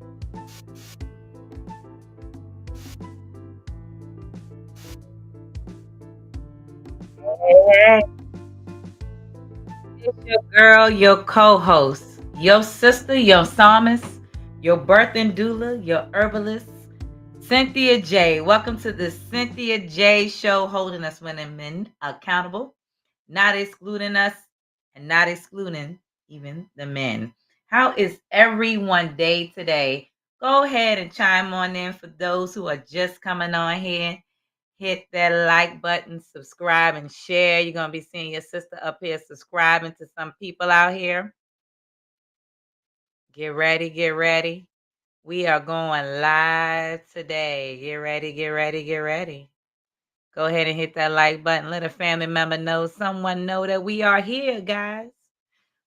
Hey, it's your girl, your co-host, your sister, your psalmist, your birthing doula, your herbalist, Cynthia J. Welcome to the Cynthia J Show, holding us women and men accountable, not excluding us, and not excluding even the men. How is everyone day today? Go ahead and chime on in for those who are just coming on here. Hit that like button, subscribe, and share. You're going to be seeing your sister up here subscribing to some people out here. Get ready, get ready. We are going live today. Get ready, get ready, get ready. Go ahead and hit that like button. Let a family member know, someone know that we are here, guys.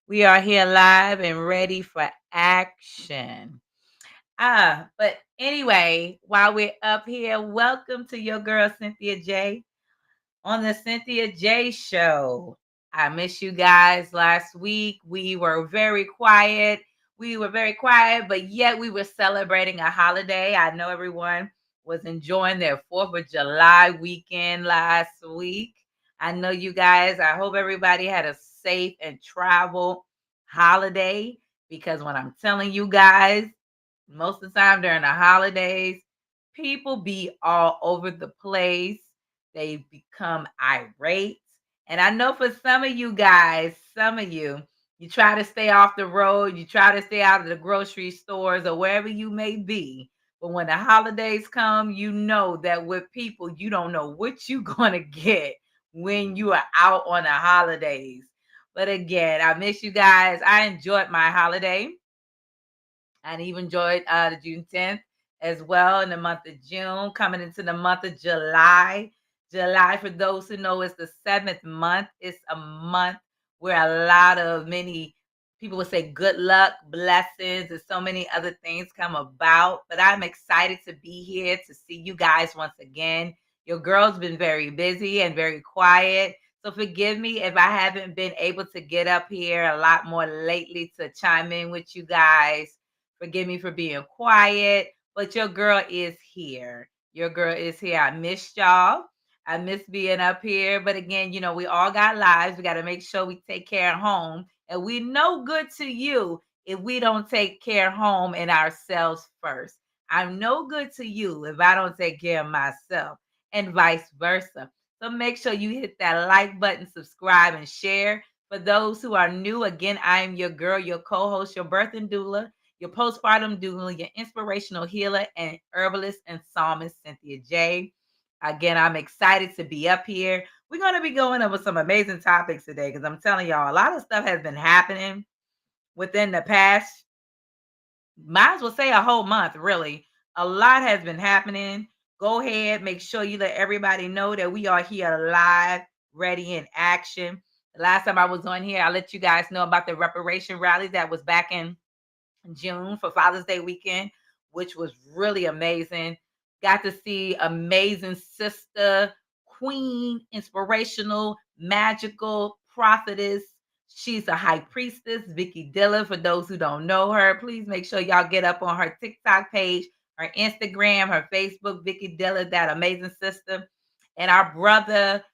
We are here live and ready for action. But anyway, while we're up here, welcome to your girl, Cynthia J, on the Cynthia J Show. I miss you guys last week. We were very quiet. But yet we were celebrating a holiday. I know everyone was enjoying their 4th of July weekend last week. I know you guys, I hope everybody had a safe and travel holiday, because when I'm telling you guys, most of the time during the holidays, people be all over the place. They become irate. And I know for some of you guys, you try to stay off the road, you try to stay out of the grocery stores or wherever you may be. But when the holidays come, you know that with people, you don't know what you're going to get when you are out on the holidays. But again, I miss you guys. I enjoyed my holiday and even enjoyed the June 10th as well, in the month of June, coming into the month of July. July, for those who know, is the 7th month. It's a month where a lot of many people would say good luck, blessings, and so many other things come about. But I'm excited to be here to see you guys once again. Your girl's been very busy and very quiet. So forgive me if I haven't been able to get up here a lot more lately to chime in with you guys. Forgive me for being quiet, but your girl is here. Your girl is here. I missed y'all. I miss being up here. But again, we all got lives. We got to make sure we take care of home. And we no good to you if we don't take care of home and ourselves first. I'm no good to you if I don't take care of myself, and vice versa. So make sure you hit that like button, subscribe, and share. For those who are new, again, I'm your girl, your co-host, your birthing doula, your postpartum doula, your inspirational healer, and herbalist and psalmist, Cynthia J. Again, I'm excited to be up here. We're going to be going over some amazing topics today, because I'm telling y'all, a lot of stuff has been happening within the past, might as well say a whole month, really. A lot has been happening. Go ahead, make sure you let everybody know that we are here live, ready in action. The last time I was on here, I let you guys know about the reparation rally that was back in June for Father's Day weekend, which was really amazing. Got to see amazing sister, queen, inspirational, magical prophetess. She's a high priestess, Vicky Diller. For those who don't know her, please make sure y'all get up on her TikTok page, her Instagram, her Facebook, Vicky Diller, that amazing sister. And our brother,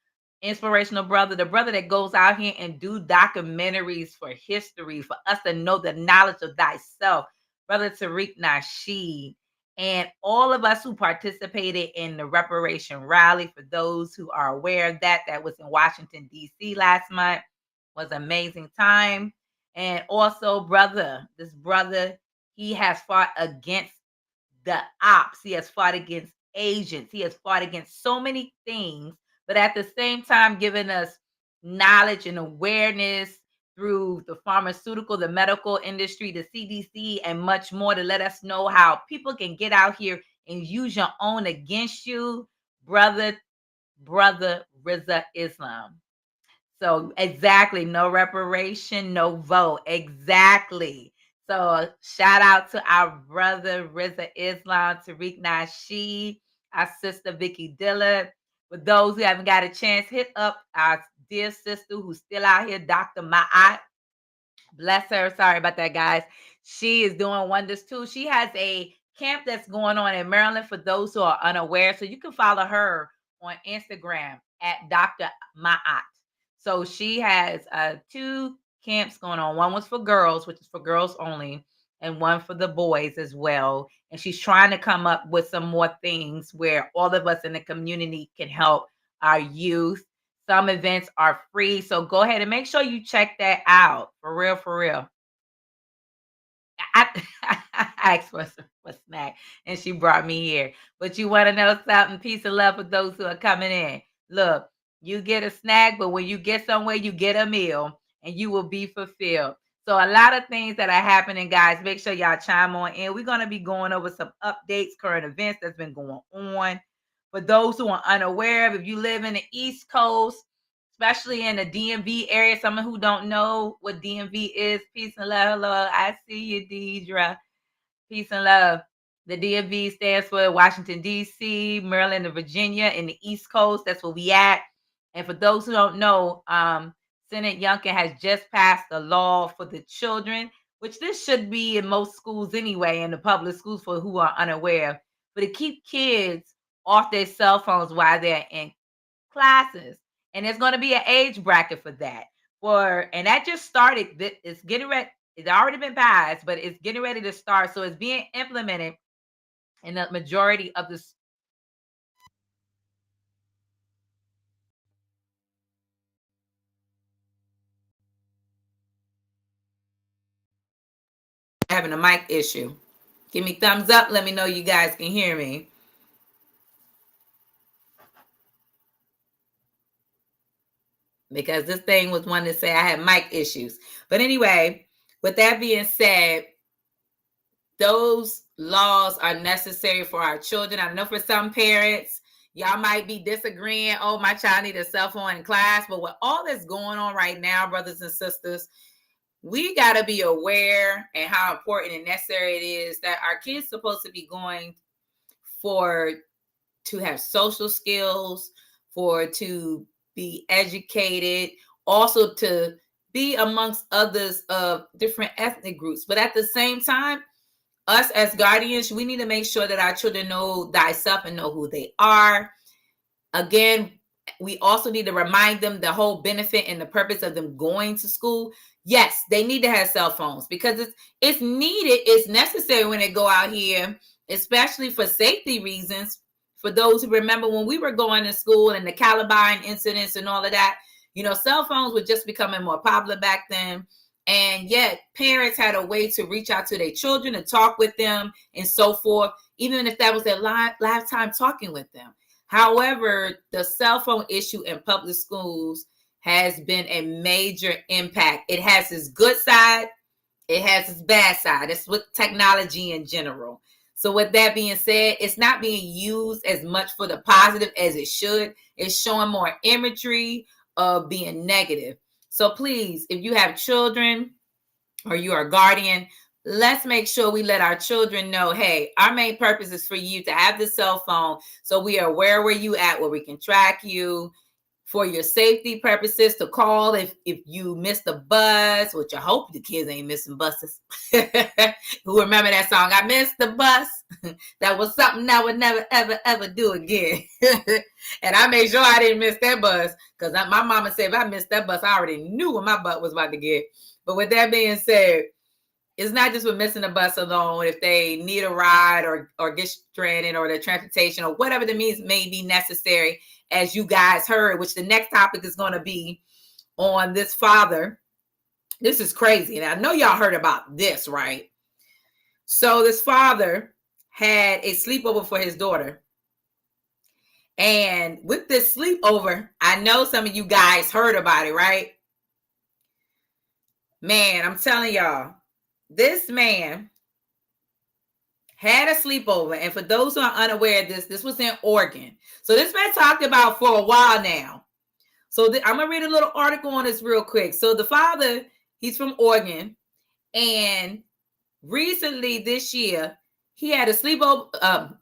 inspirational brother, the brother that goes out here and do documentaries for history, for us to know the knowledge of thyself, Brother Tariq Nasheed, and all of us who participated in the reparation rally. For those who are aware of that, that was in Washington, D.C. last month, was an amazing time. And also, this brother, he has fought against the ops. He has fought against agents. He has fought against so many things, but at the same time, giving us knowledge and awareness through the pharmaceutical, the medical industry, the CDC, and much more, to let us know how people can get out here and use your own against you, brother Riza Islam. So exactly, no reparation, no vote. Exactly. So shout out to our brother Riza Islam, Tariq Nasheed, our sister Vicky Dillard. For those who haven't got a chance, hit up our dear sister who's still out here, Dr. Ma'at, Bless her. Sorry about that, guys. She is doing wonders too. She has a camp that's going on in Maryland for those who are unaware. So you can follow her on Instagram at Dr. Ma'at. So she has 2 camps going on. One was for girls, which is for girls only, and one for the boys as well. And she's trying to come up with some more things where all of us in the community can help our youth. Some events are free. So go ahead and make sure you check that out. For real, for real. I, I asked for a snack and she brought me here. But you want to know something? Peace and love for those who are coming in. Look, you get a snack, but when you get somewhere, you get a meal and you will be fulfilled. So a lot of things that are happening, guys. Make sure y'all chime on in. We're going to be going over some updates, current events that's been going on. For those who are unaware, if you live in the East Coast, especially in the DMV area, someone who don't know what DMV is, peace and love. Hello, I see you, Deidre. Peace and love. The DMV stands for Washington, D.C., Maryland, and Virginia in the East Coast. That's where we at. And for those who don't know, Senate Youngkin has just passed a law for the children, which this should be in most schools anyway, in the public schools for who are unaware, but to keep kids off their cell phones while they're in classes. And there's going to be an age bracket for that. And that just started. It's getting ready. It's already been passed, but it's getting ready to start. So it's being implemented in the majority of the having a mic issue. Give me thumbs up. Let me know you guys can hear me. Because this thing was one to say I had mic issues. But anyway, with that being said, those laws are necessary for our children. I know for some parents, y'all might be disagreeing. Oh, my child needs a cell phone in class. But with all that's going on right now, brothers and sisters, we got to be aware and how important and necessary it is that our kids supposed to be going to have social skills, to be educated, also to be amongst others of different ethnic groups. But at the same time, us as guardians, we need to make sure that our children know thyself and know who they are. Again, we also need to remind them the whole benefit and the purpose of them going to school. Yes, they need to have cell phones because it's needed. It's necessary when they go out here, especially for safety reasons. For those who remember when we were going to school and the Columbine incidents and all of that, cell phones were just becoming more popular back then. And yet parents had a way to reach out to their children and talk with them and so forth, even if that was their lifetime talking with them. However, the cell phone issue in public schools has been a major impact. It has its good side. It has its bad side. It's with technology in general. So with that being said, it's not being used as much for the positive as it should. It's showing more imagery of being negative. So please, if you have children or you are a guardian, let's make sure we let our children know, hey, our main purpose is for you to have the cell phone so we are aware where you at, where we can track you for your safety purposes, to call if you missed the bus, which I hope the kids ain't missing buses. Who remember that song, I missed the bus? That was something I would never, ever, ever do again. And I made sure I didn't miss that bus because my mama said if I missed that bus, I already knew what my butt was about to get. But with that being said, it's not just with missing the bus alone. If they need a ride or get stranded or the transportation or whatever the means may be necessary, as you guys heard, which the next topic is going to be on this father. This is crazy. And I know y'all heard about this, right? So this father had a sleepover for his daughter. And with this sleepover, I know some of you guys heard about it, right? Man, I'm telling y'all, this man had a sleepover. And for those who are unaware of this was in Oregon. So this been talked about for a while now. So I'm going to read a little article on this real quick. So the father, he's from Oregon. And recently this year, he had a sleepover.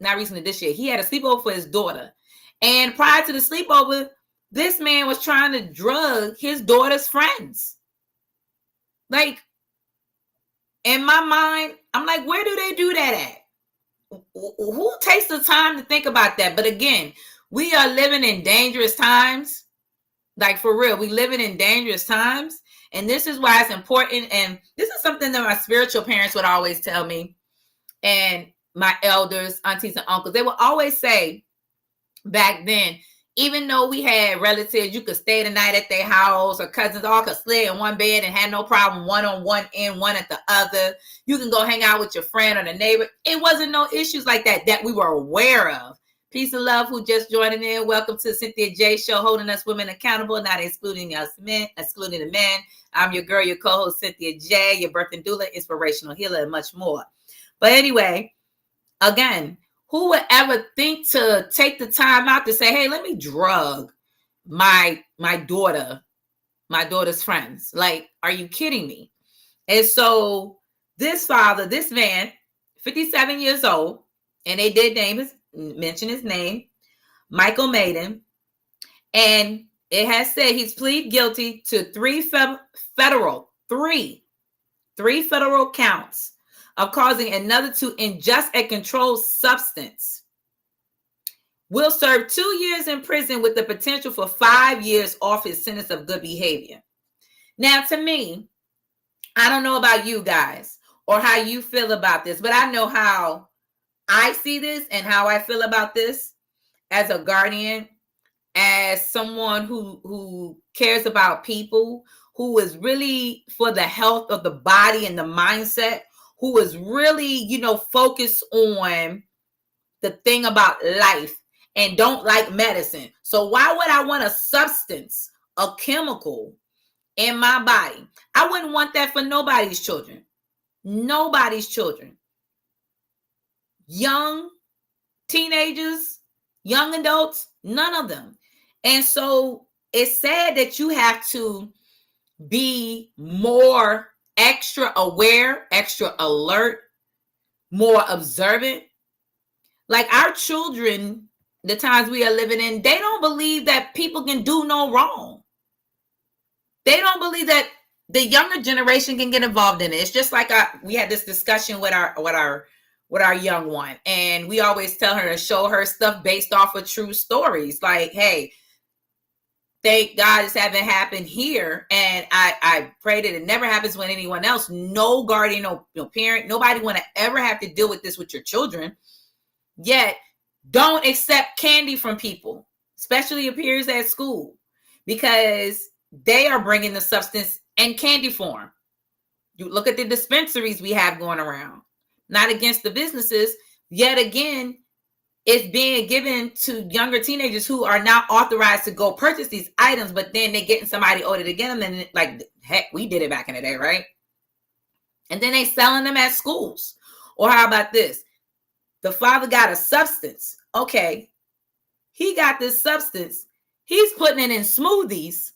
Not recently this year. He had a sleepover for his daughter. And prior to the sleepover, this man was trying to drug his daughter's friends. Like, In my mind, I'm like, where do they do that at? Who takes the time to think about that? But again, we are living in dangerous times. Like, for real, we living in dangerous times. And this is why it's important. And this is something that my spiritual parents would always tell me. And my elders, aunties, and uncles, they would always say back then, even though we had relatives, you could stay the night at their house, or cousins all could sleep in one bed and had no problem, one on one end, one at the other. You can go hang out with your friend or the neighbor. It wasn't no issues like that we were aware of. Peace and love who just joining in. Welcome to the Cynthia J Show, holding us women accountable, not excluding us men, excluding the men. I'm your girl, your co-host, Cynthia J, your birth and doula, inspirational healer, and much more. But anyway, again, who would ever think to take the time out to say, hey, let me drug my daughter's friends? Like, are you kidding me? And so this father, this man, 57 years old, and they did mention his name, Michael Maiden, and it has said he's pleaded guilty to three federal counts of causing another to ingest a controlled substance. Will serve 2 years in prison with the potential for 5 years off his sentence of good behavior. Now, to me, I don't know about you guys or how you feel about this, but I know how I see this and how I feel about this as a guardian, as someone who cares about people, who is really for the health of the body and the mindset, who is really, focused on the thing about life and don't like medicine. So why would I want a substance, a chemical in my body? I wouldn't want that for nobody's children. Nobody's children. Young teenagers, young adults, none of them. And so it's sad that you have to be more extra aware, extra alert, more observant. Like our children, the times we are living in, they don't believe that people can do no wrong. They don't believe that the younger generation can get involved in it. It's just like we had this discussion with our young one, and we always tell her to show her stuff based off of true stories. Like, hey, thank God this haven't happened here, and I pray that it never happens with anyone else. No guardian, no parent, nobody want to ever have to deal with this with your children. Yet, don't accept candy from people, especially your peers at school, because they are bringing the substance in candy form. You look at the dispensaries we have going around. Not against the businesses. Yet again, it's being given to younger teenagers who are now authorized to go purchase these items, but then they're getting somebody older to get them. And like, heck, we did it back in the day, right? And then they selling them at schools. Or how about this? The father got a substance. Okay, he got this substance. He's putting it in smoothies.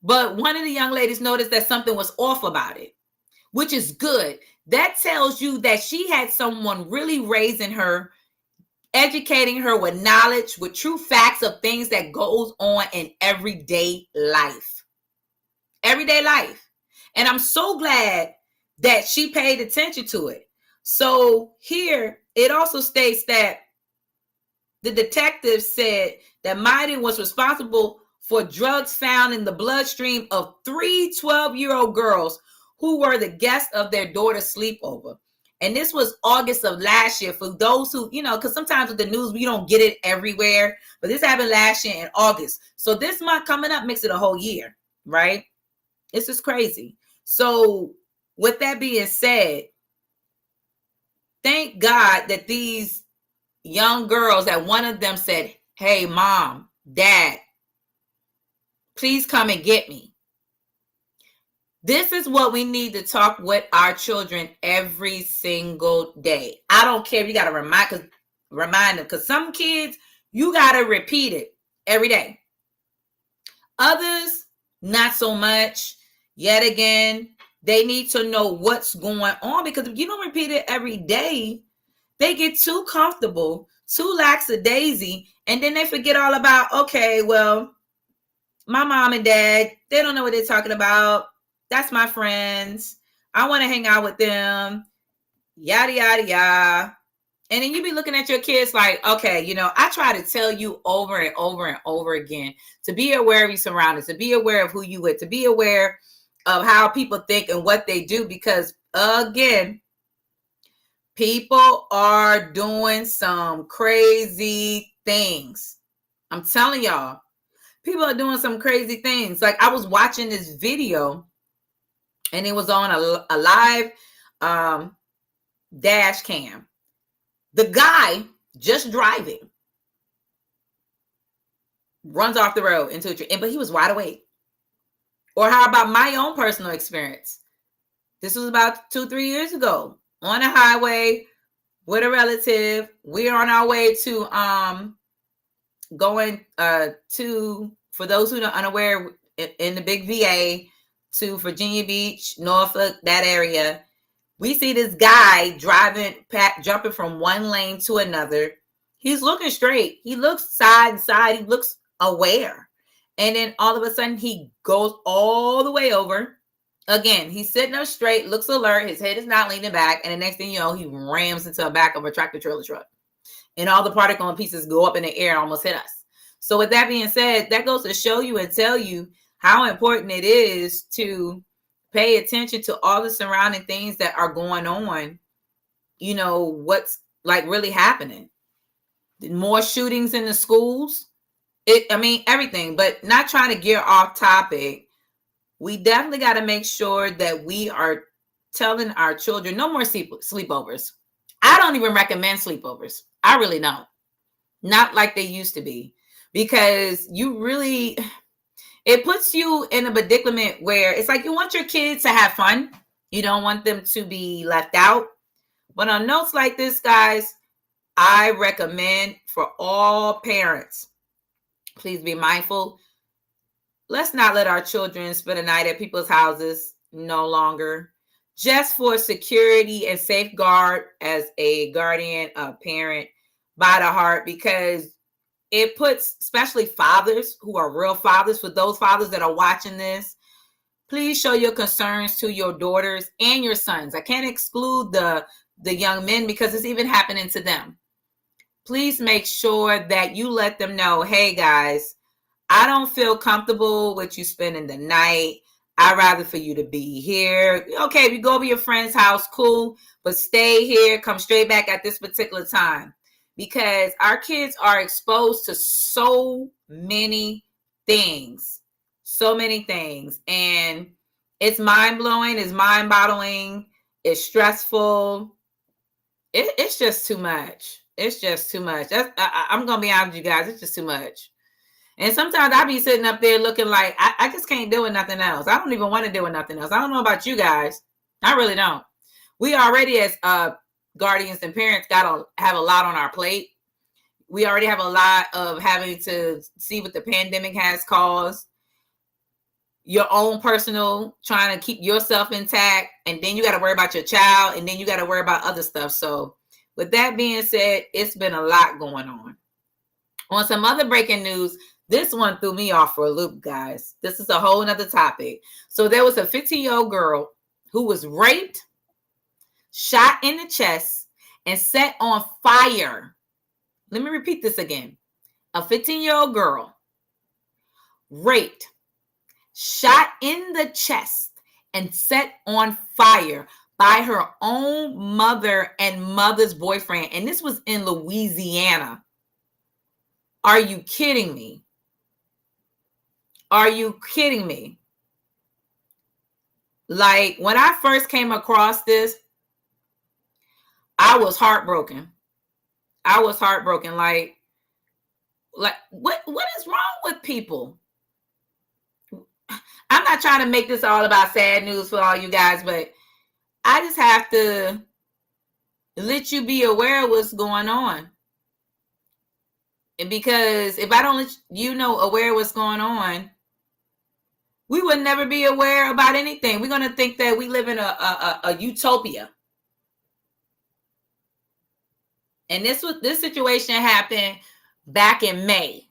But one of the young ladies noticed that something was off about it, which is good. That tells you that she had someone really raising her, educating her with knowledge, with true facts of things that goes on in everyday life. Everyday life. And I'm so glad that she paid attention to it. So here, it also states that the detective said that Maiden was responsible for drugs found in the bloodstream of 3 12-year-old girls who were the guests of their daughter's sleepover. And this was August of last year. For those who, because sometimes with the news, we don't get it everywhere. But this happened last year in August. So this month coming up makes it a whole year, right? This is crazy. So with that being said, thank God that these young girls, that one of them said, hey, mom, dad, please come and get me. This is what we need to talk with our children every single day. I don't care if you got to remind them, because some kids, you got to repeat it every day. Others, not so much. Yet again, they need to know what's going on, because if you don't repeat it every day, they get too comfortable, too lackadaisy, and then they forget all about, okay, well, my mom and dad, they don't know what they're talking about. That's my friends. I want to hang out with them, yada, yada, yada. And then you be looking at your kids like, okay, I try to tell you over and over and over again to be aware of your surroundings, to be aware of who you with, to be aware of how people think and what they do. Because again, people are doing some crazy things. I'm telling y'all, people are doing some crazy things. Like I was watching this video and it was on a live dash cam. The guy just driving runs off the road into a tree, but he was wide awake. Or how about my own personal experience? This was about 2-3 years ago on a highway with a relative. We're on our way to going to, for those who are unaware, in the big VA to Virginia Beach, Norfolk, that area. We see this guy jumping from one lane to another. He's looking straight. He looks side to side. He looks aware. And then all of a sudden, he goes all the way over. Again, he's sitting up straight, looks alert. His head is not leaning back. And the next thing you know, he rams into the back of a tractor trailer truck. And all the particle pieces go up in the air and almost hit us. So with that being said, that goes to show you and tell you how important it is to pay attention to all the surrounding things that are going on. What's like really happening. More shootings in the schools. Everything, but not trying to gear off topic. We definitely got to make sure that we are telling our children no more sleepovers. I don't even recommend sleepovers. I really don't. Not like they used to be, because it puts you in a predicament where it's like you want your kids to have fun. You don't want them to be left out. But on notes like this, guys, I recommend for all parents, please be mindful. Let's not let our children spend a night at people's houses no longer, just for security and safeguard as a guardian, a parent, by the heart, because it puts, especially fathers who are real fathers, for those fathers that are watching this, please show your concerns to your daughters and your sons. I can't exclude the young men because it's even happening to them. Please make sure that you let them know, hey guys, I don't feel comfortable with you spending the night. I'd rather for you to be here. Okay, if you go to your friend's house, cool, but stay here, come straight back at this particular time. Because our kids are exposed to so many things. So many things. And it's mind-blowing, it's mind-boggling, it's stressful. It's just too much. It's just too much. I'm going to be honest with you guys. It's just too much. And sometimes I be sitting up there looking like I just can't deal with nothing else. I don't even want to deal with nothing else. I don't know about you guys. I really don't. We already, as guardians and parents, got to have a lot on our plate. We already have a lot of having to see what the pandemic has caused. Your own personal, trying to keep yourself intact. And then you got to worry about your child. And then you got to worry about other stuff. So with that being said, it's been a lot going on. On some other breaking news, this one threw me off for a loop, guys. This is a whole nother topic. So there was a 15-year-old girl who was raped, shot in the chest, and set on fire. Let me repeat this again. A 15-year-old girl raped, shot in the chest, and set on fire by her own mother and mother's boyfriend. And this was in Louisiana. Are you kidding me? Are you kidding me? Like, when I first came across this, I was heartbroken. I was heartbroken. Like what is wrong with people? I'm not trying to make this all about sad news for all you guys, but I just have to let you be aware of what's going on. And because if I don't let you know aware of what's going on, we would never be aware about anything. We're going to think that we live in a utopia. And this situation happened back in May.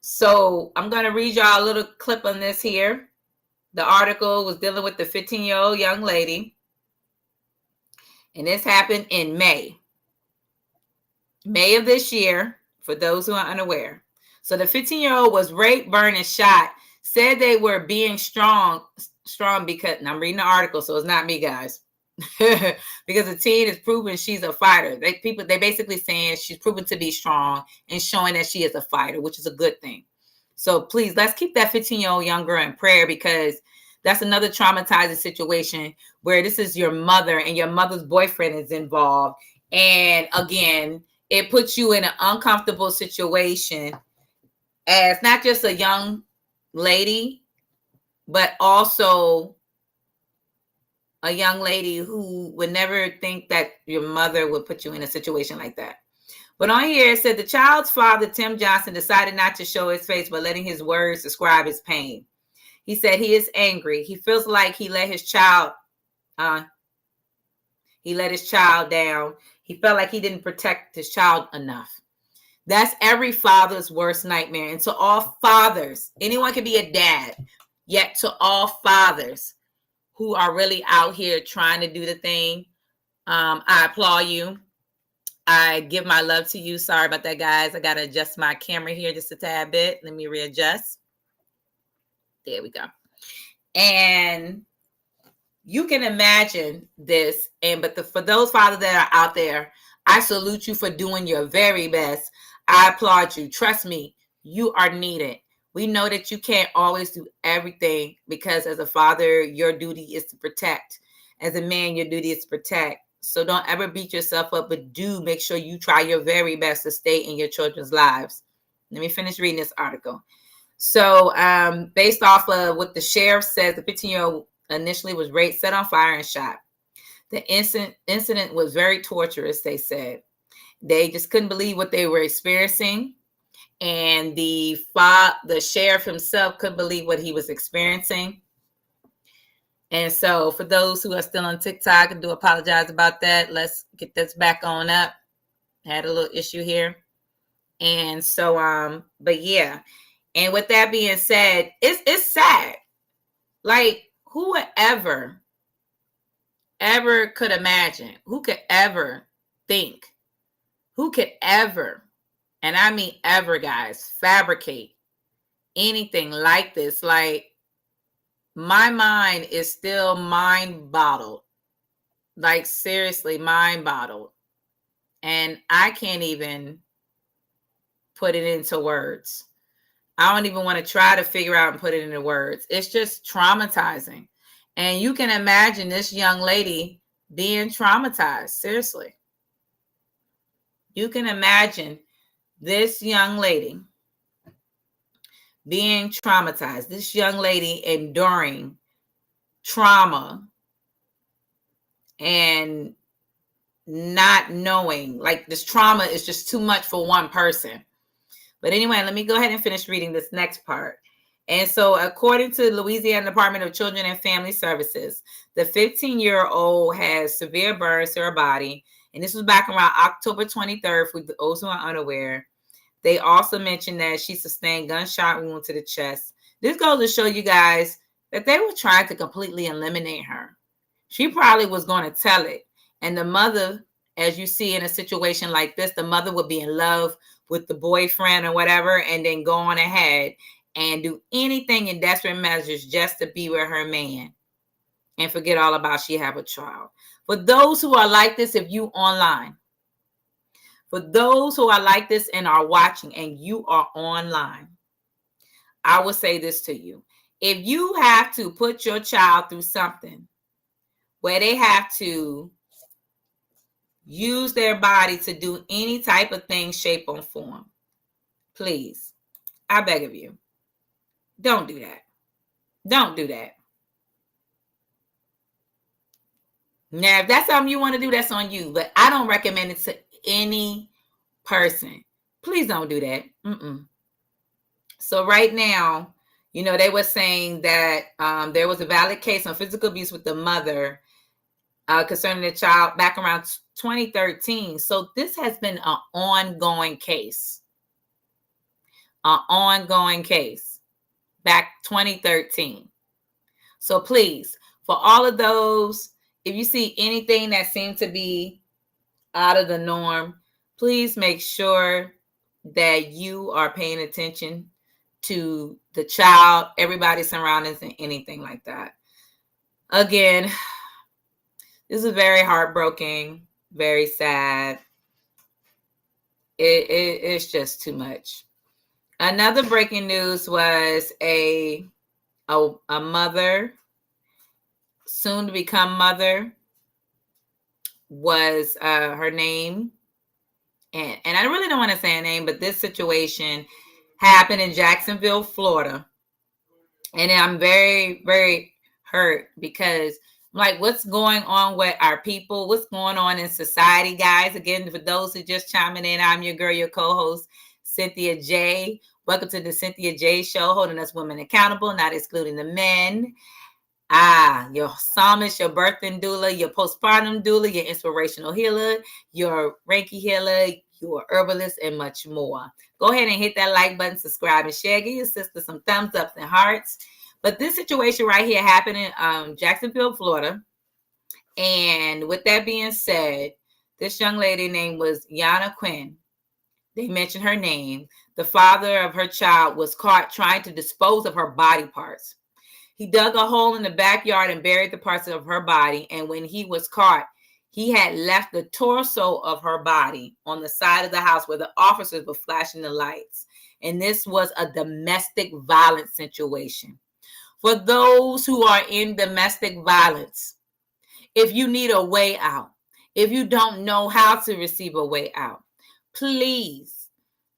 So I'm going to read y'all a little clip on this here. The article was dealing with the 15-year-old young lady. And this happened in May of this year, for those who are unaware. So the 15-year-old was raped, burned, and shot. Said they were being strong because, and I'm reading the article, so it's not me, guys. Because the teen is proven she's a fighter. They basically saying she's proven to be strong and showing that she is a fighter, which is a good thing. So please, let's keep that 15-year-old young girl in prayer, because that's another traumatizing situation where this is your mother and your mother's boyfriend is involved. And again, it puts you in an uncomfortable situation as not just a young lady, but also a young lady who would never think that your mother would put you in a situation like that. But on here it said the child's father, Tim Johnson, decided not to show his face, but letting his words describe his pain. He said he is angry. He feels like he let his child down. He felt like he didn't protect his child enough. That's every father's worst nightmare. And to all fathers, anyone can be a dad, yet to all fathers who are really out here trying to do the thing, I applaud you. I give my love to you. Sorry about that, guys. I got to adjust my camera here just a tad bit. Let me readjust. There we go. And you can imagine this. But for those fathers that are out there, I salute you for doing your very best. I applaud you. Trust me, you are needed. We know that you can't always do everything, because as a father, your duty is to protect. As a man, your duty is to protect. So don't ever beat yourself up, but do make sure you try your very best to stay in your children's lives. Let me finish reading this article. So based off of what the sheriff says, the 15-year-old initially was raped, set on fire, and shot. The incident was very torturous, they said. They just couldn't believe what they were experiencing. And the sheriff himself couldn't believe what he was experiencing. And so for those who are still on TikTok, I do apologize about that. Let's get this back on up. Had a little issue here. And so, but yeah. And with that being said, it's sad. Like, who would ever could imagine? Who could ever think? Who could ever, and I mean ever, guys, fabricate anything like this? Like, my mind is still mind-boggled. Like, seriously, mind-boggled. And I can't even put it into words. I don't even want to try to figure out and put it into words. It's just traumatizing. And you can imagine this young lady being traumatized. Seriously. You can imagine this young lady being traumatized. This young lady enduring trauma and not knowing. Like, this trauma is just too much for one person. But anyway, let me go ahead and finish reading this next part. And so according to the Louisiana Department of Children and Family Services, the 15-year-old has severe burns to her body. And this was back around October 23rd, for those who are unaware. They also mentioned that she sustained gunshot wound to the chest. This goes to show you guys that they were trying to completely eliminate her. She probably was going to tell it. And the mother, as you see in a situation like this, the mother would be in love with the boyfriend or whatever, and then go on ahead and do anything in desperate measures just to be with her man and forget all about she have a child. For those who are like this, if you online, for those who are like this and are watching and you are online, I will say this to you. If you have to put your child through something where they have to use their body to do any type of thing, shape, or form, please, I beg of you, don't do that. Don't do that. Now, if that's something you want to do, that's on you. But I don't recommend it to any person. Please don't do that. So right now, they were saying that there was a valid case on physical abuse with the mother concerning the child back around 2013. So this has been an ongoing case. An ongoing case back 2013. So please, for all of those, if you see anything that seems to be out of the norm, please make sure that you are paying attention to the child, everybody's surroundings, and anything like that. Again, this is very heartbreaking, very sad. It's just too much. Another breaking news was a mother, soon to become mother, was her name. And I really don't want to say a name, but this situation happened in Jacksonville, Florida. And I'm very, very hurt because like what's going on with our people, what's going on in society, guys. Again, for those who just chiming in, I'm your girl, your co-host, Cynthia J. Welcome to the Cynthia J Show, holding us women accountable, not excluding the men. Your psalmist, your birthing doula, your postpartum doula, your inspirational healer, your Reiki healer, your herbalist, and much more. Go ahead and hit that like button, subscribe, and share. Give your sister some thumbs ups and hearts. But this situation right here happened in Jacksonville, Florida. And with that being said, this young lady name was Yana Quinn. They mentioned her name. The father of her child was caught trying to dispose of her body parts. He dug a hole in the backyard and buried the parts of her body. And when he was caught, he had left the torso of her body on the side of the house where the officers were flashing the lights. And this was a domestic violence situation. For those who are in domestic violence, if you need a way out, if you don't know how to receive a way out, please,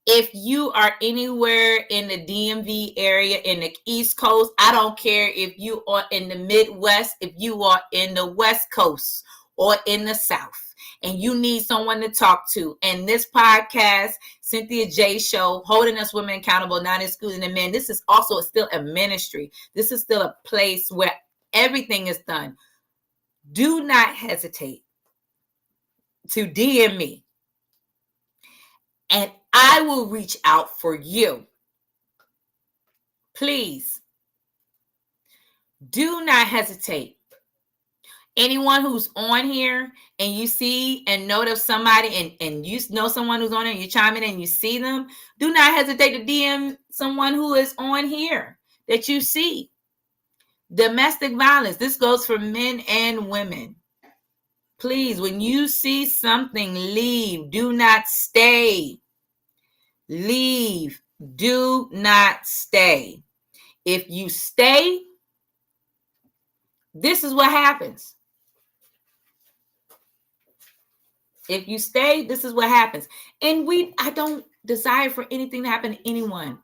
if you are anywhere in the DMV area, in the East Coast, I don't care if you are in the Midwest, if you are in the West Coast or in the South, and you need someone to talk to. And this podcast, Cynthia J Show, holding us women accountable, not excluding the men. This is also still a ministry. This is still a place where everything is done. Do not hesitate to DM me, and I will reach out for you. Please, do not hesitate. Anyone who's on here and you see and know of somebody and you know someone who's on here, you chime in and you see them, do not hesitate to DM someone who is on here that you see. Domestic violence, this goes for men and women. Please, when you see something, leave. Do not stay. Leave. Do not stay. If you stay, this is what happens. If you stay, this is what happens. And I don't desire for anything to happen to anyone.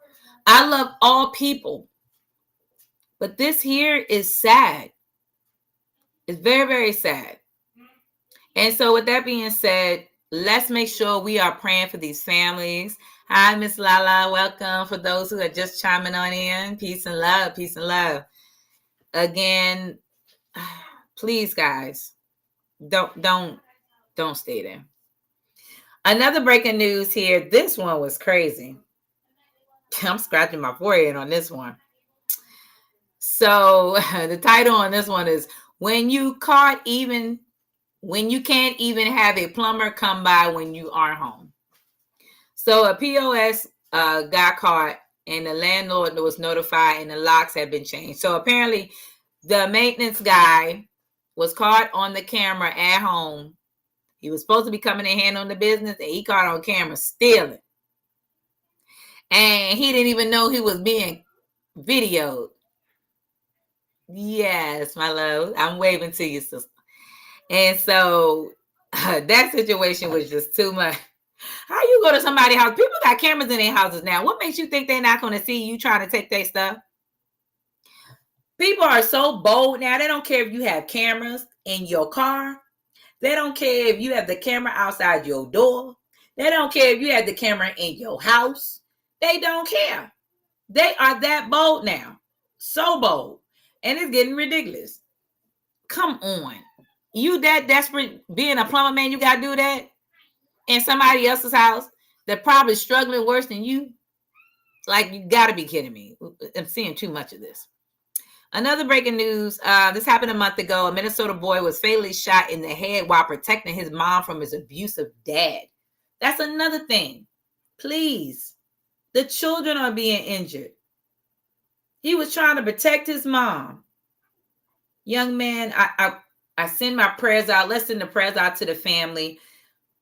I love all people. But this here is sad. It's very, very sad. And so with that being said, let's make sure we are praying for these families. Hi, Miss Lala. Welcome. For those who are just chiming on in, peace and love. Peace and love. Again, please, guys, don't stay there. Another breaking news here. This one was crazy. I'm scratching my forehead on this one. So the title on this one is when you can't even have a plumber come by when you aren't home. So a POS got caught and the landlord was notified and the locks had been changed. So apparently the maintenance guy was caught on the camera at home. He was supposed to be coming in handling the business and he caught on camera stealing. And he didn't even know he was being videoed. Yes, my love. I'm waving to you, sister. And so that situation was just too much. How you go to somebody's house? People got cameras in their houses now. What makes you think they're not going to see you trying to take their stuff? People are so bold now. They don't care if you have cameras in your car. They don't care if you have the camera outside your door. They don't care if you have the camera in your house. They don't care. They are that bold now. So bold. And it's getting ridiculous. Come on. You that desperate being a plumber, man, you got to do that in somebody else's house that probably struggling worse than you? Like, you got to be kidding me. I'm seeing too much of this. Another breaking news. This happened a month ago. A Minnesota boy was fatally shot in the head while protecting his mom from his abusive dad. That's another thing. Please. The children are being injured. He was trying to protect his mom. Young man, I send my prayers out. Let's send the prayers out to the family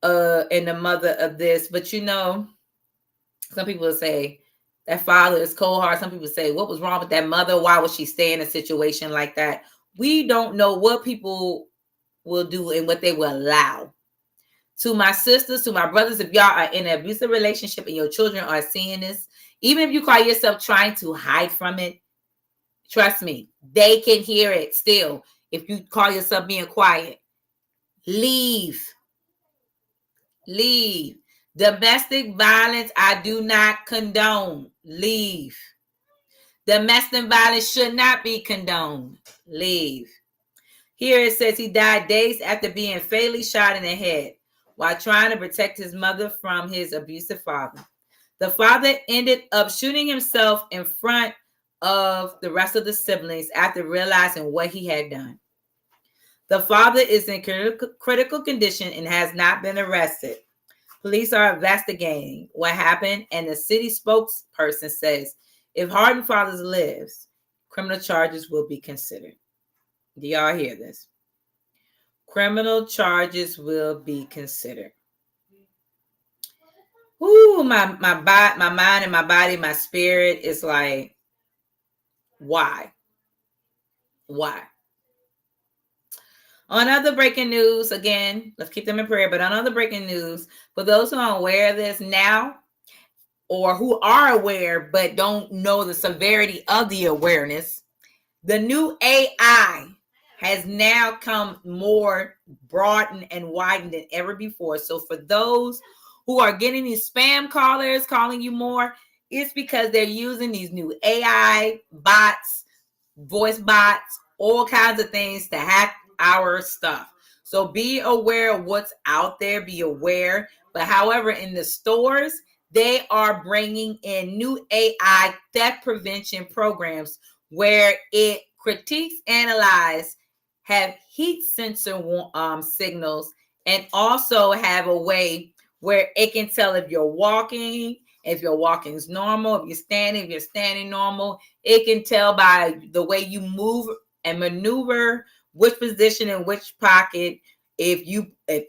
and the mother of this. But some people will say that father is cold hearted. Some people say, what was wrong with that mother? Why would she stay in a situation like that? We don't know what people will do and what they will allow. To my sisters, to my brothers, if y'all are in an abusive relationship and your children are seeing this, even if you call yourself trying to hide from it, trust me, they can hear it still. If you call yourself being quiet, leave. Leave. Domestic violence, I do not condone. Leave. Domestic violence should not be condoned. Leave. Here it says he died days after being fatally shot in the head while trying to protect his mother from his abusive father. The father ended up shooting himself in front of the rest of the siblings after realizing what he had done. The father is in critical condition and has not been arrested. Police are investigating what happened, and the city spokesperson says if hardened fathers lives, criminal charges will be considered. Do y'all hear this? Criminal charges will be considered. Ooh, my mind and my body, my spirit is like, why? Why? On other breaking news, again, let's keep them in prayer, but on other breaking news, for those who are aware of this now, or who are aware but don't know the severity of the awareness, the new AI has now come more broadened and widened than ever before. So for those who are getting these spam callers calling you more, it's because they're using these new AI bots, voice bots, all kinds of things to hack our stuff. So be aware of what's out there. Be aware. But however, in the stores, they are bringing in new AI theft prevention programs where it critiques, analyze, have heat sensor signals, and also have a way where it can tell if you're walking, if your walking is normal, if you're standing normal. It can tell by the way you move and maneuver which position in which pocket if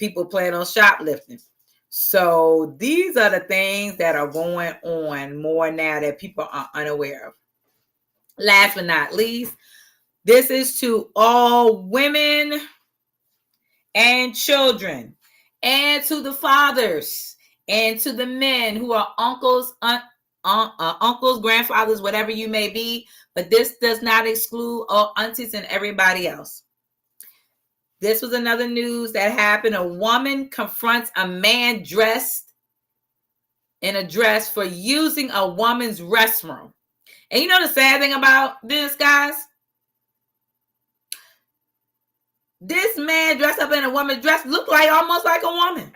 people plan on shoplifting. So these are the things that are going on more now that people are unaware of. Last but not least, this is to all women and children, and to the fathers, and to the men who are uncles, uncles, grandfathers, whatever you may be. But this does not exclude all aunties and everybody else. This was another news that happened. A woman confronts a man dressed in a dress for using a woman's restroom. And you know the sad thing about this, guys? This man dressed up in a woman's dress looked like almost like a woman.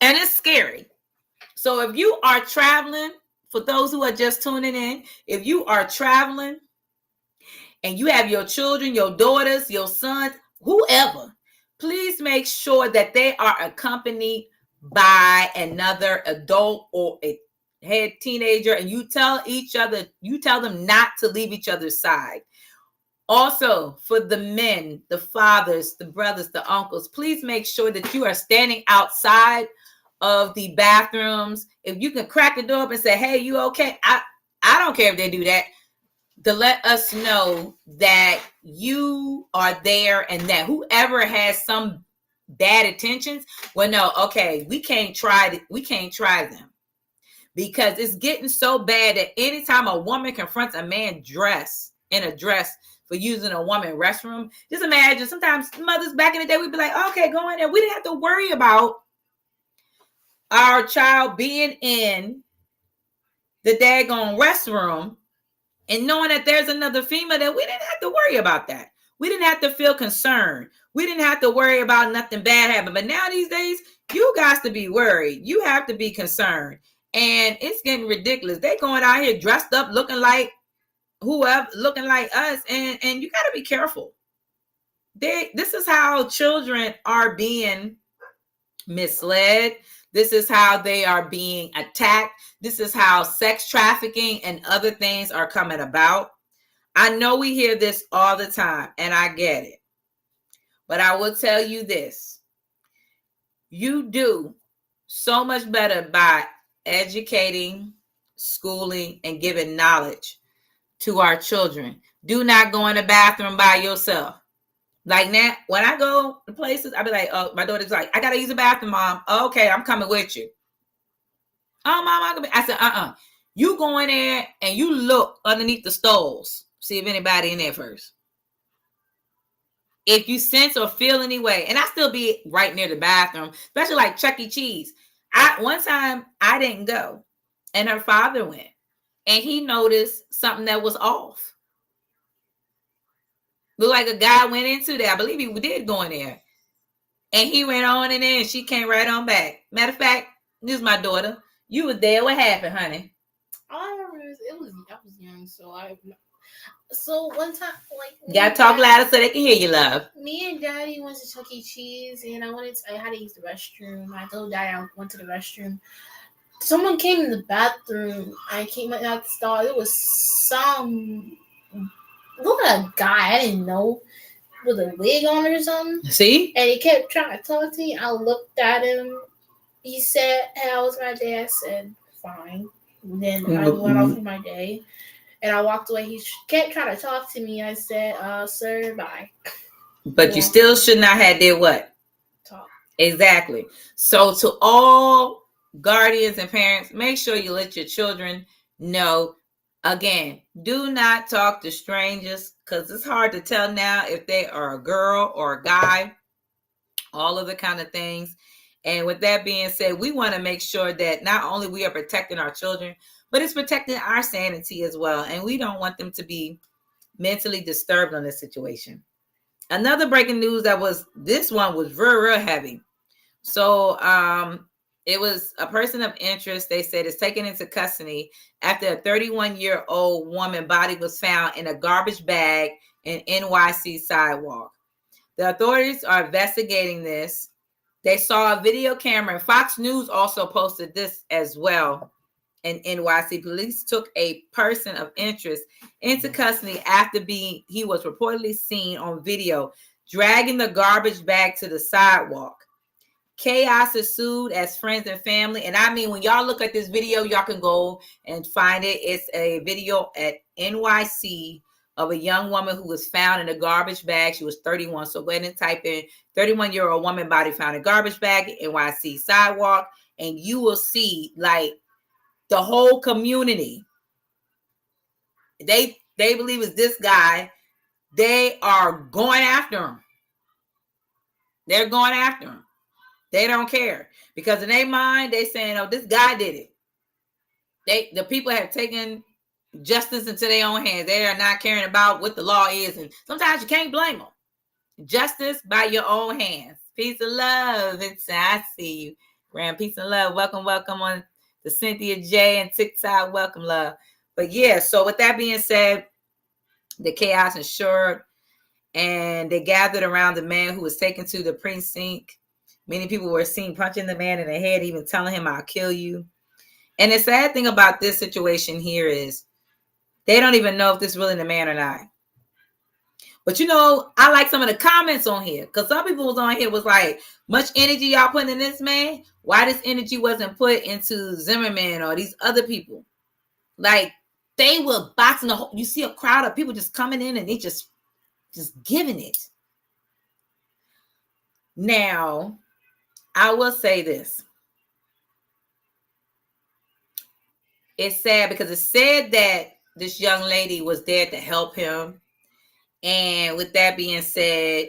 And it's scary. So if you are traveling, for those who are just tuning in, if you are traveling and you have your children, your daughters, your sons, whoever, please make sure that they are accompanied by another adult or a head teenager, and you tell them not to leave each other's side. Also, for the men, the fathers, the brothers, the uncles, please make sure that you are standing outside of the bathrooms. If you can crack the door up and say, hey, you okay? I don't care if they do that, to let us know that you are there and that whoever has some bad intentions, well, no, okay, we can't try them, because it's getting so bad that anytime a woman confronts a man dressed in a dress for using a woman's restroom, just imagine, sometimes mothers back in the day, we'd be like, okay, go in there. We didn't have to worry about our child being in the daggone restroom and knowing that there's another female, that we didn't have to worry about that. We didn't have to feel concerned. We didn't have to worry about nothing bad happening. But now these days, you got to be worried. You have to be concerned. And it's getting ridiculous. They going out here dressed up looking like whoever looking like us, and you got to be careful. This is how children are being misled. This is how they are being attacked. This is how sex trafficking and other things are coming about. I know we hear this all the time, and I get it. But I will tell you this. You do so much better by educating, schooling, and giving knowledge to our children. Do not go in the bathroom by yourself. Like now, when I go to places, I be like, oh, my daughter's like, I gotta use the bathroom, Mom. Oh, okay, I'm coming with you. Oh, Mom, I said, you go in there and you look underneath the stoves. See if anybody in there first. If you sense or feel any way, and I still be right near the bathroom, especially like Chuck E. Cheese. One time I didn't go, and her father went, and he noticed something that was off. Looked like a guy went into there. I believe he did go in there, and he went on in there, and she came right on back. Matter of fact, this is my daughter. You was there. What happened, honey? All I remember is I was young, so one time, like, you gotta talk louder so they can hear you, love. Me and Daddy went to Chuck E. Cheese, and I had to use the restroom. I told Daddy I went to the restroom. Someone came in the bathroom. I came out the stall. It was look at a guy I didn't know with a wig on or something. See? And he kept trying to talk to me. I looked at him. He said, "How was my day?" I said, "Fine." And then I went off with my day. And I walked away. He kept trying to talk to me. I said, "Sir, bye." But you still should not have did what? Talk. Exactly. So to all guardians and parents, make sure you let your children know. Again, do not talk to strangers, because it's hard to tell now if they are a girl or a guy. All of the kind of things. And with that being said, we want to make sure that not only we are protecting our children, but it's protecting our sanity as well. And we don't want them to be mentally disturbed on this situation. Another breaking news this one was very, real heavy. So it was a person of interest, they said, is taken into custody after a 31-year-old woman body was found in a garbage bag in NYC sidewalk. The authorities are investigating this. They saw a video camera, and Fox News also posted this as well. In NYC, police took a person of interest into custody after he was reportedly seen on video dragging the garbage bag to the sidewalk. Chaos ensued as friends and family. And I mean, when y'all look at this video, y'all can go and find it. It's a video at NYC of a young woman who was found in a garbage bag. She was 31. So go ahead and type in 31-year-old woman body found in garbage bag, NYC sidewalk. And you will see like the whole community. They believe it's this guy. They are going after him. They're going after him. They don't care, because in their mind, they saying, "Oh, this guy did it." The people have taken justice into their own hands. They are not caring about what the law is, and sometimes you can't blame them. Justice by your own hands. Peace and love. I see you, Grand. Peace and love. Welcome on the Cynthia J and TikTok. Welcome, love. But yeah, so with that being said, the chaos ensured, and they gathered around the man who was taken to the precinct. Many people were seen punching the man in the head, even telling him, "I'll kill you." And the sad thing about this situation here is they don't even know if this is really the man or not. But I like some of the comments on here, because some people was on here was like, much energy y'all putting in this man. Why this energy wasn't put into Zimmerman or these other people? Like, they were boxing the whole. You see a crowd of people just coming in and they just giving it. Now, I will say this. It's sad because it said that this young lady was there to help him. And with that being said,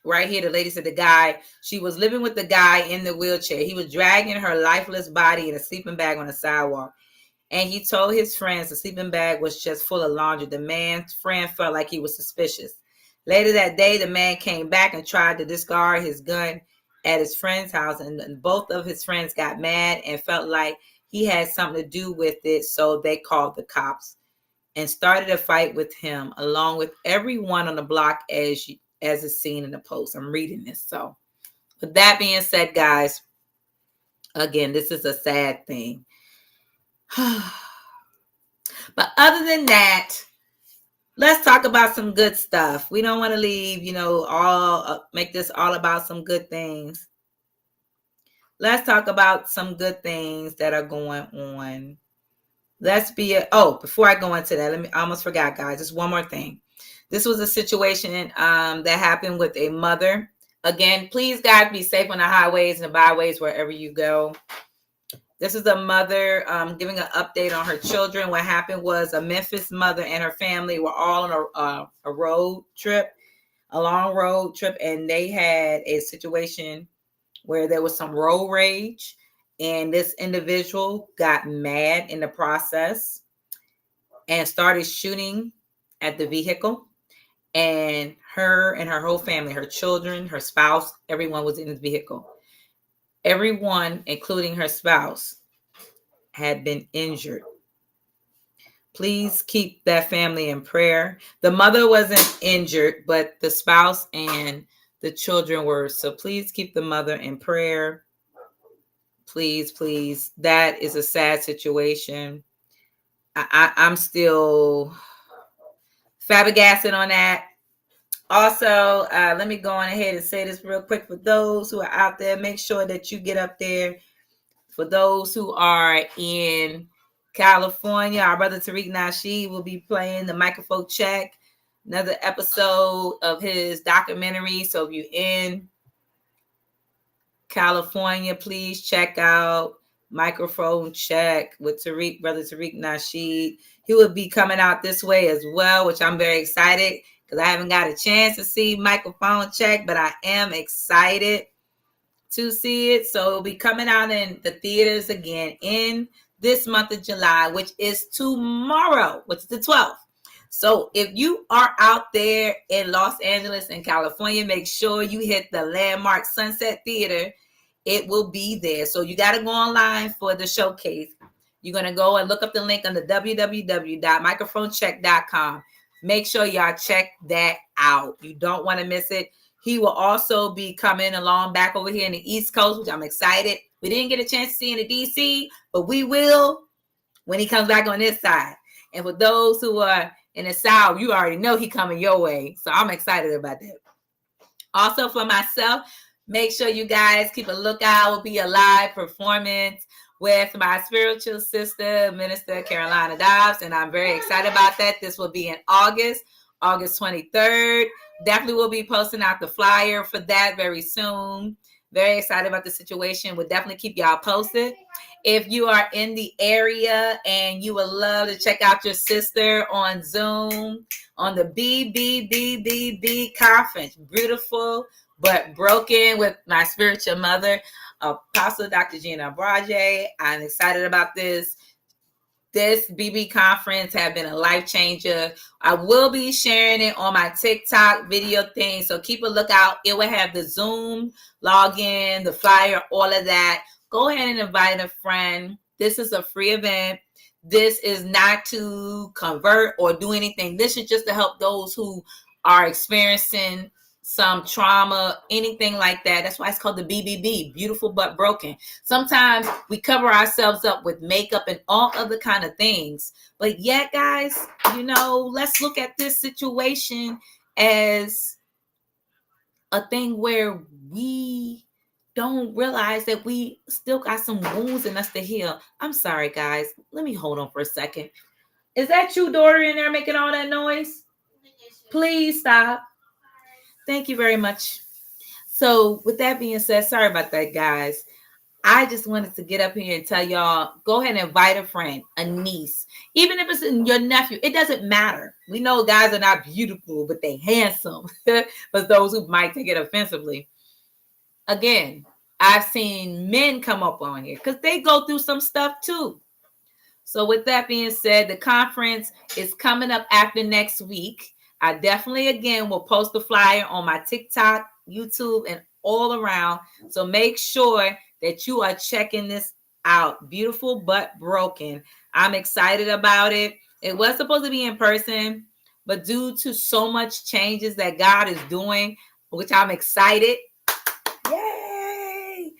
right here, the lady said she was living with the guy in the wheelchair. He was dragging her lifeless body in a sleeping bag on the sidewalk. And he told his friends the sleeping bag was just full of laundry. The man's friend felt like he was suspicious. Later that day, the man came back and tried to discard his gun at his friend's house. And both of his friends got mad and felt like he had something to do with it. So they called the cops and started a fight with him, along with everyone on the block, as is seen in the post. I'm reading this. So with that being said, guys, again, this is a sad thing. But other than that, let's talk about some good stuff. We don't want to leave, make this all about some good things. Let's talk about some good things that are going on. Before I go into that, I almost forgot, guys. Just one more thing. This was a situation that happened with a mother. Again, please, guys, be safe on the highways and the byways wherever you go. This is a mother giving an update on her children. What happened was a Memphis mother and her family were all on a road trip, a long road trip, and they had a situation where there was some road rage, and this individual got mad in the process and started shooting at the vehicle. And her whole family, her children, her spouse, everyone was in the vehicle. Everyone, including her spouse, had been injured. Please keep that family in prayer. The mother wasn't injured, but the spouse and the children were. So please keep the mother in prayer. Please, please. That is a sad situation. I'm still flabbergasted on that. Also, let me go on ahead and say this real quick for those who are out there. Make sure that you get up there. For those who are in California, our brother Tariq Nasheed will be playing the Microphone Check, another episode of his documentary. So if you're in California, please check out Microphone Check with brother Tariq Nasheed. He will be coming out this way as well, which I'm very excited because I haven't got a chance to see Microphone Check, but I am excited to see it. So it'll be coming out in the theaters again in this month of July, which is tomorrow, which is the 12th. So if you are out there in Los Angeles and California, make sure you hit the landmark Sunset Theater. It will be there. So you got to go online for the showcase. You're going to go and look up the link on the www.microphonecheck.com. Make sure y'all check that out. You don't want to miss it. He will also be coming along back over here in the East Coast, which I'm excited. We didn't get a chance to see in the DC, but we will when he comes back on this side. And for those who are in the South, you already know he coming your way. So I'm excited about that. Also for myself, make sure you guys keep a lookout. It will be a live performance with my spiritual sister, Minister Carolina Dobbs. And I'm very excited about that. This will be in August 23rd. Definitely will be posting out the flyer for that very soon. Very excited about the situation. We'll definitely keep y'all posted. If you are in the area and you would love to check out your sister on Zoom on the BBBBB conference, Beautiful But Broken, with my spiritual mother, Apostle Dr. Gina Braje. I'm excited about this. This BB conference have been a life changer. I will be sharing it on my TikTok video thing. So keep a lookout. It will have the Zoom login, the flyer, all of that. Go ahead and invite a friend. This is a free event. This is not to convert or do anything. This is just to help those who are experiencing some trauma, anything like that. That's why it's called the BBB, Beautiful But Broken. Sometimes we cover ourselves up with makeup and all other kind of things. But yet, guys, let's look at this situation as a thing where we don't realize that we still got some wounds in us to heal. I'm sorry, guys. Let me hold on for a second. Is that you, daughter, in there making all that noise? Please stop. Thank you very much. So with that being said, sorry about that, guys. I just wanted to get up here and tell y'all, go ahead and invite a friend, a niece, even if it's your nephew. It doesn't matter. We know guys are not beautiful, but they handsome. For those who might take it offensively. Again, I've seen men come up on here because they go through some stuff too. So with that being said, the conference is coming up after next week. I definitely, again, will post the flyer on my TikTok, YouTube, and all around. So make sure that you are checking this out. Beautiful but broken. I'm excited about it. It was supposed to be in person, but due to so much changes that God is doing, which I'm excited. Yay!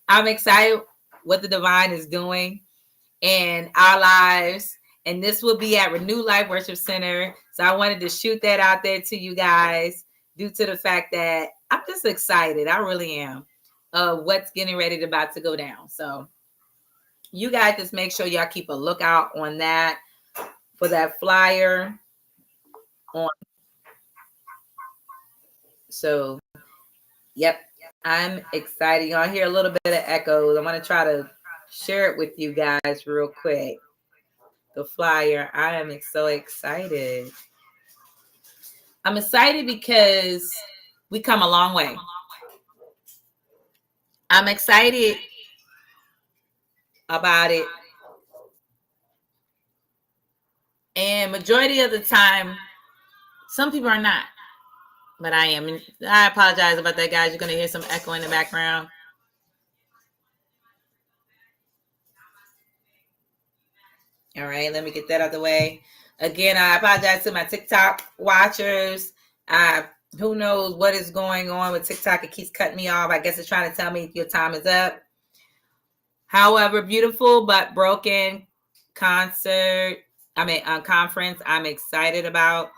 I'm excited what the divine is doing in our lives. And this will be at Renew Life Worship Center. So I wanted to shoot that out there to you guys due to the fact that I'm just excited. I really am. What's getting ready to about to go down. So you guys just make sure y'all keep a lookout on that for that flyer on. So, yep, I'm excited. Y'all hear a little bit of echoes. I'm going to try to share it with you guys real quick. The flyer. I am so excited. I'm excited because we come a long way. I'm excited about it. And majority of the time, some people are not. But I am. I apologize about that, guys. You're going to hear some echo in the background. All right, let me get that out of the way. Again, I apologize to my TikTok watchers. Who knows what is going on with TikTok? It keeps cutting me off. I guess it's trying to tell me your time is up. However, beautiful but broken conference I'm excited about.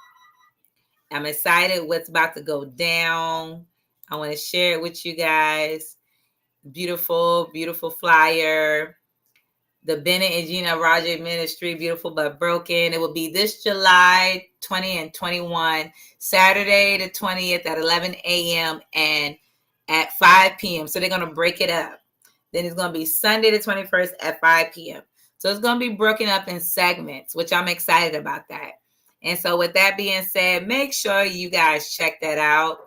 I'm excited what's about to go down. I want to share it with you guys. Beautiful, beautiful flyer. The Bennett and Gina Roger Ministry, Beautiful but Broken. It will be this July 20 and 21, Saturday the 20th at 11 a.m. and at 5 p.m. So they're going to break it up. Then it's going to be Sunday the 21st at 5 p.m. So it's going to be broken up in segments, which I'm excited about that. And so with that being said, make sure you guys check that out.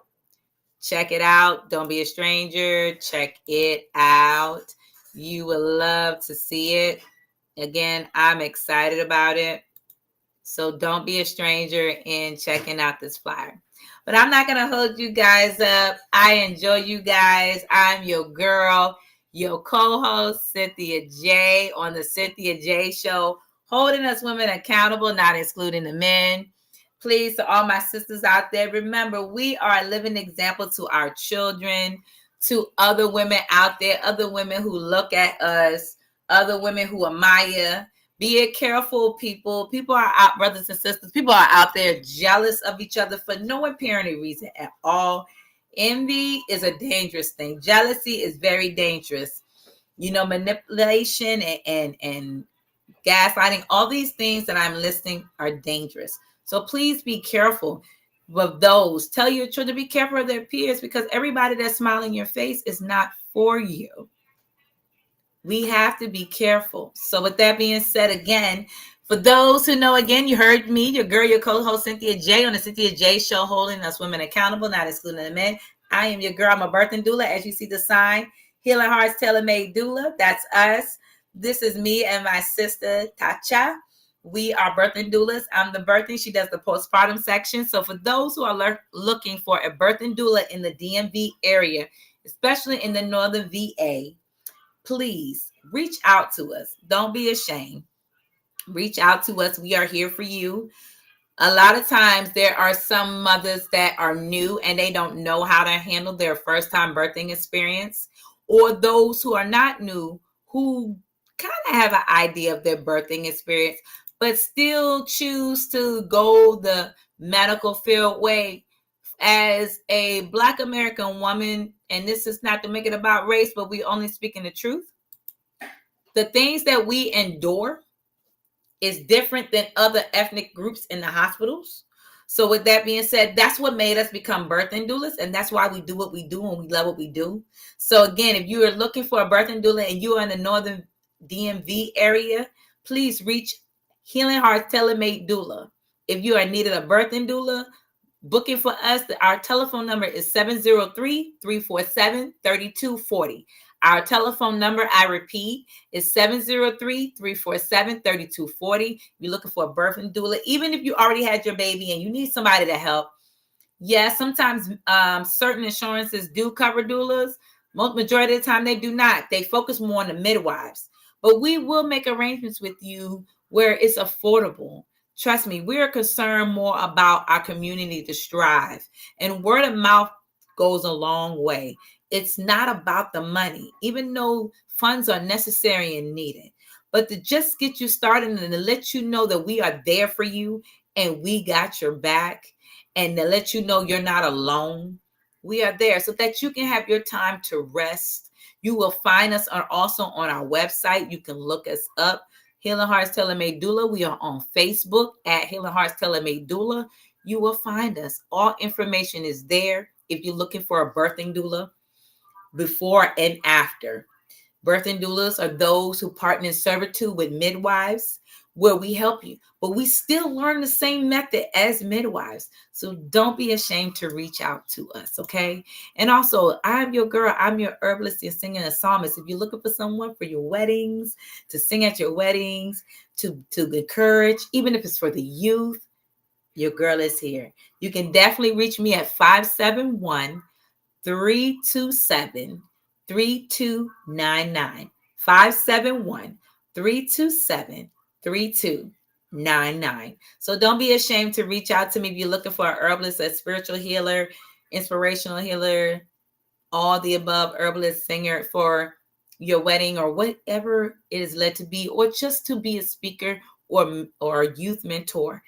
Check it out. Don't be a stranger. Check it out. You will love to see it. Again, I'm excited about it. So don't be a stranger in checking out this flyer. But I'm not going to hold you guys up. I enjoy you guys. I'm your girl, your co-host, Cynthia J, on the Cynthia J Show, holding us women accountable, not excluding the men. Please, to all my sisters out there, remember, we are a living example to our children, to other women out there, other women who look at us, other women who admire. Be it careful, people. People are out, brothers and sisters. People are out there jealous of each other for no apparent reason at all. Envy is a dangerous thing. Jealousy is very dangerous. You know, manipulation and gaslighting, all these things that I'm listing are dangerous. So please be careful of those. Tell your children to be careful of their peers, because everybody that's smiling in your face is not for you. We have to be careful. So with that being said, again, for those who know, again, you heard me, your girl, your co-host, Cynthia J, on the Cynthia J Show, holding us women accountable, not excluding the men. I am your girl. I'm a birthing doula. As you see the sign, Healing Hearts Tailor-Made Doula. That's us. This is me and my sister, Tacha. We are birthing doulas. I'm the birthing. She does the postpartum section. So for those who are looking for a birthing doula in the DMV area, especially in the Northern VA, please reach out to us. Don't be ashamed. Reach out to us. We are here for you. A lot of times there are some mothers that are new and they don't know how to handle their first time birthing experience, or those who are not new who kind of have an idea of their birthing experience, but still choose to go the medical field way. As a Black American woman, and this is not to make it about race, but we only speaking the truth. The things that we endure is different than other ethnic groups in the hospitals. So with that being said, that's what made us become birthing doulas, and that's why we do what we do and we love what we do. So again, if you are looking for a birthing doula and you are in the Northern DMV area, please reach Healing Hearts Tailor-Made Doula. If you are needed a birthing doula, booking for us, our telephone number is 703-347-3240. Our telephone number, I repeat, is 703-347-3240. You're looking for a birthing doula. Even if you already had your baby and you need somebody to help, yes, sometimes certain insurances do cover doulas. Majority of the time they do not. They focus more on the midwives. But we will make arrangements with you where it's affordable. Trust me, we are concerned more about our community to strive. And word of mouth goes a long way. It's not about the money, even though funds are necessary and needed. But to just get you started and to let you know that we are there for you and we got your back, and to let you know you're not alone. We are there so that you can have your time to rest. You will find us also on our website. You can look us up, Healing Hearts Tailor-Made Doula. We are on Facebook at Healing Hearts Tailor-Made Doula. You will find us. All information is there if you're looking for a birthing doula before and after. Birthing doulas are those who partner in servitude with midwives, where we help you, but we still learn the same method as midwives. So don't be ashamed to reach out to us, okay? And also, I'm your girl. I'm your herbalist and singer and psalmist. If you're looking for someone for your weddings, to sing at your weddings, to encourage, even if it's for the youth, your girl is here. You can definitely reach me at 571 327 3299. 571 327 3299. So don't be ashamed to reach out to me if you're looking for a herbalist, a spiritual healer, inspirational healer, all the above, herbalist, singer for your wedding or whatever it is led to be, or just to be a speaker or a youth mentor.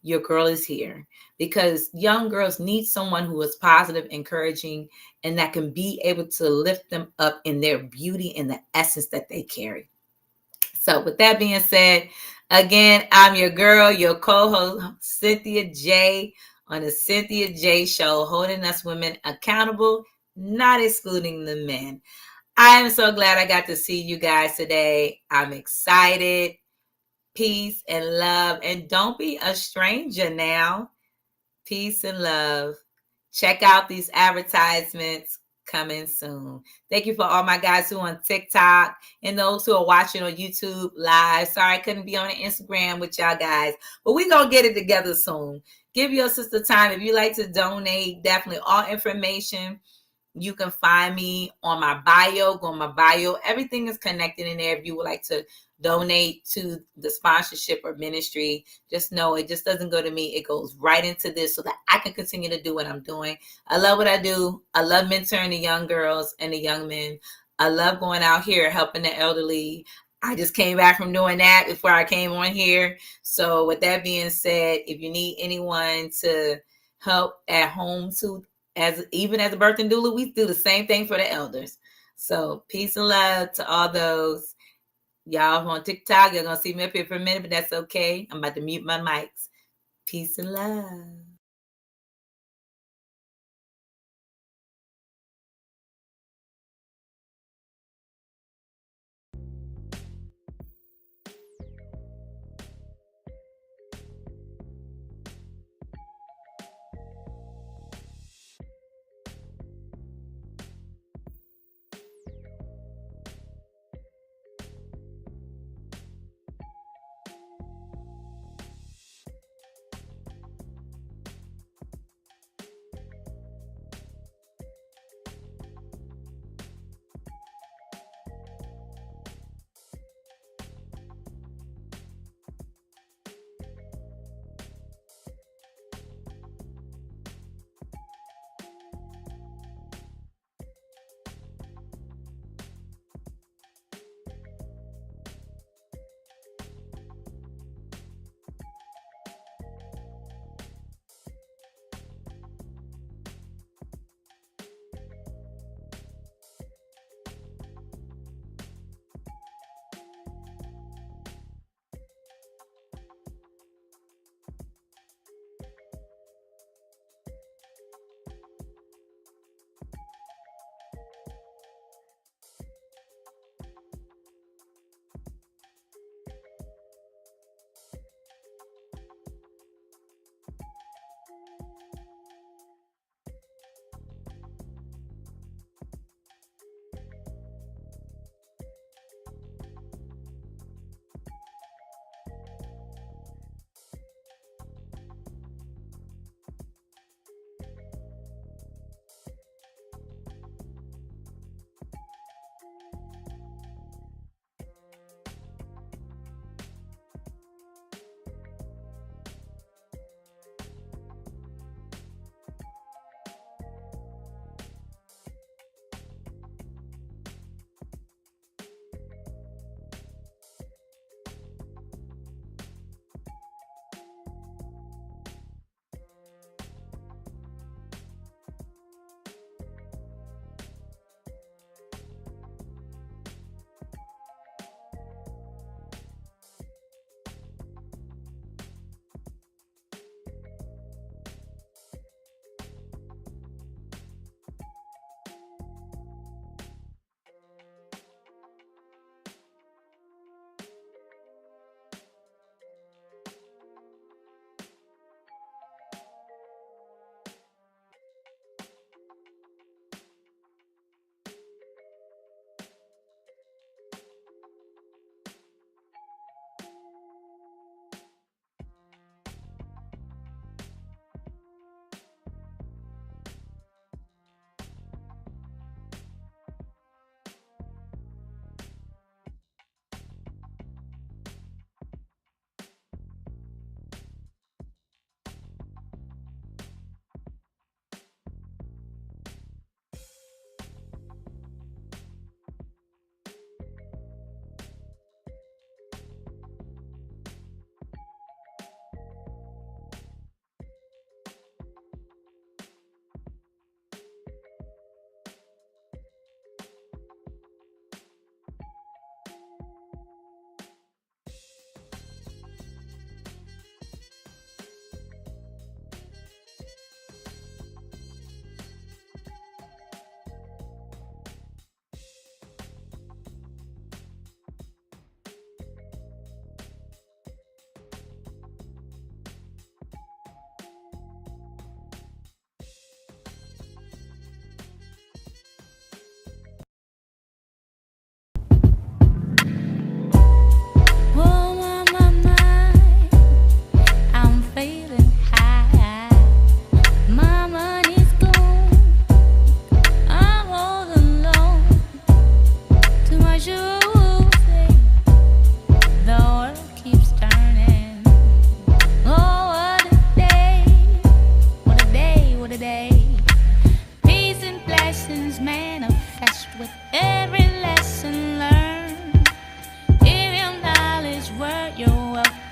Your girl is here, because young girls need someone who is positive, encouraging, and that can be able to lift them up in their beauty and the essence that they carry. So with that being said, again, I'm your girl, your co-host, Cynthia J, on the Cynthia J Show, holding us women accountable, not excluding the men. I am so glad I got to see you guys today. I'm excited. Peace and love. And don't be a stranger now. Peace and love. Check out these advertisements coming soon. Thank you for all my guys who are on TikTok and those who are watching on YouTube live. Sorry I couldn't be on Instagram with y'all guys, but we're going to get it together soon. Give your sister time. If you like to donate, definitely all information. You can find me on my bio. Go on my bio. Everything is connected in there. If you would like to donate to the sponsorship or ministry, just know it just doesn't go to me. It goes right into this so that I can continue to do what I'm doing. I love what I do. I love mentoring the young girls and the young men. I love going out here helping the elderly. I just came back from doing that before I came on here. So with that being said, if you need anyone to help at home too, even as a birthing doula, we do the same thing for the elders. So peace and love to all those. Y'all on TikTok, you're going to see me up here for a minute, but that's okay. I'm about to mute my mics. Peace and love.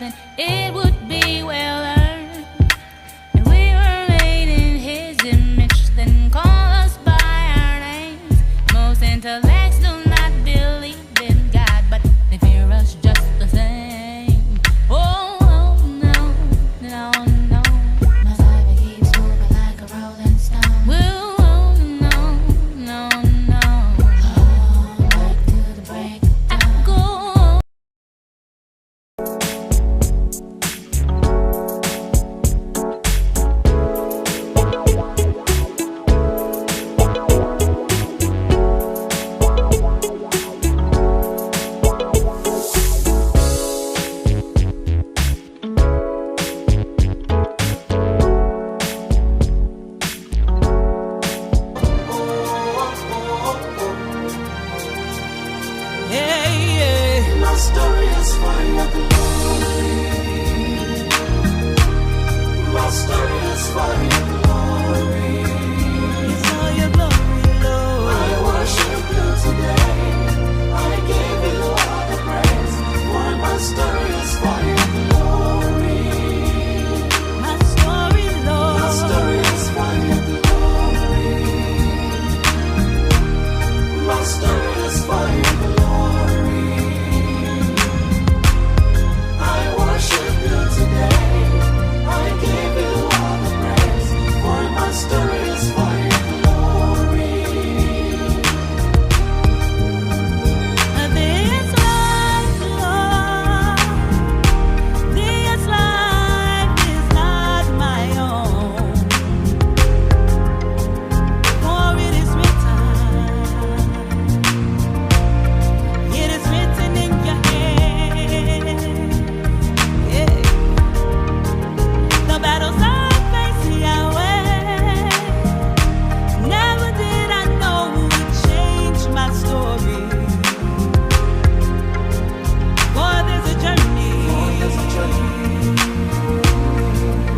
then it would be well earned. And we were made in His image, then call us by our names. Most intellects do not believe in God, but they fear us just the same. Oh, no, no, no. My life keeps moving like a rolling stone. Oh, no, no, no. Oh, back to the breakdown. I go. Yeah, yeah. My story is for your glory. My story is for your glory.